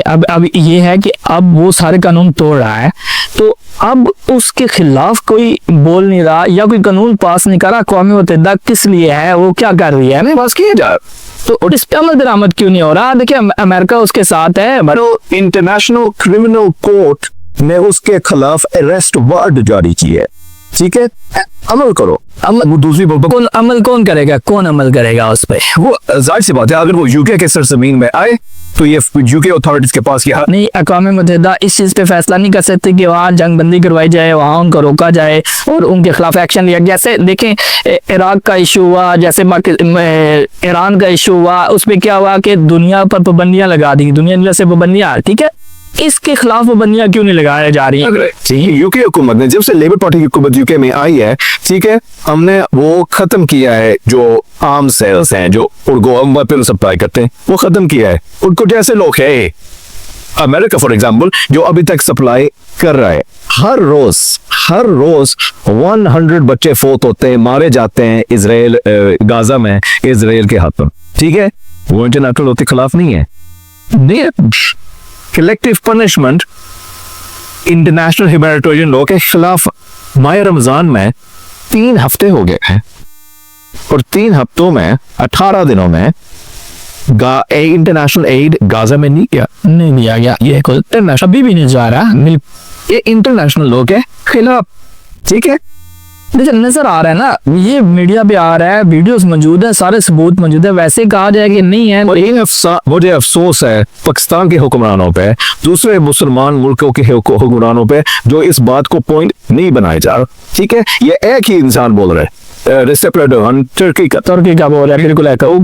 अब ये है कि अब वो सारे कानून तोड़ रहा है, तो अब उसके खिलाफ कोई बोल नहीं रहा या कोई कानून पास नहीं कर रहा। अक़वाम मुत्तहिदा किस लिए है, वो क्या कर रही है, पास किया जाए, तो इस पे अमल दरामद क्यों नहीं हो रहा? देखिए अमेरिका उसके साथ है, इंटरनेशनल क्रिमिनल कोर्ट ने उसके खिलाफ अरेस्ट वारंट जारी की है, ठीक है, अमल करो। वो दूसरी कौन अमल कौन करेगा, कौन अमल करेगा उस पे? वो जाहिर सी बात है, अगर वो यूके के सरजमीन में आए तो ये यूके अथॉरिटीज के पास यह नहीं, अक़वाम मुत्तहिदा इस चीज़ पे फैसला नहीं कर सकती कि वहाँ जंग बंदी करवाई जाए, वहाँ उनको रोका जाए और उनके खिलाफ एक्शन लिया। जैसे देखें इराक का इशू हुआ, जैसे ईरान का इशू हुआ, उसमें क्या हुआ कि दुनिया पर पाबंदियां लगा दी, दुनिया से पाबंदियां, ठीक है, इसके खिलाफ पाबंदियां क्यों नहीं लगाया जा रही हैं? यूके हुकूमत ने, जब से लेबर पार्टी की हुकूमत यूके में आई है, ठीक है, हमने वो खत्म किया है जो आर्म सेल्स हैं जो उनको वेपन सप्लाई करते हैं, वो खत्म किया है। उनको जैसे लोग है अमेरिका फॉर एग्जांपल जो अभी तक सप्लाई कर रहा है, हर रोज 100 बच्चे फौत होते हैं, मारे जाते हैं इजराइल गाजा में इजराइल के हाथों, ठीक है, वो इंटरनेशनल लॉ के खिलाफ नहीं है। Collective punishment international humanitarian law के खिलाफ माह रमजान में 3 हफ्ते हो गए हैं और 3 हफ्तों में 18 दिनों में इंटरनेशनल एड गाजा में नहीं दिया गया। ये अभी भी नहीं जा रहा, ये इंटरनेशनल लॉ के खिलाफ, ठीक है। नजर आ रहा है ना, ये मीडिया पे आ रहा है, वीडियोस मौजूद है, सारे सबूत मौजूद है, वैसे कहा जाए कि नहीं है। और मुझे अफसोस है पाकिस्तान के हुक्मरानों पे, दूसरे मुसलमान मुल्कों के हुक्मरानों पे जो इस बात को पॉइंट नहीं बनाया जा रहा, ठीक है। ये एक ही इंसान बोल रहा है, टर्की का बोल रहा है, बिल्कुल कोई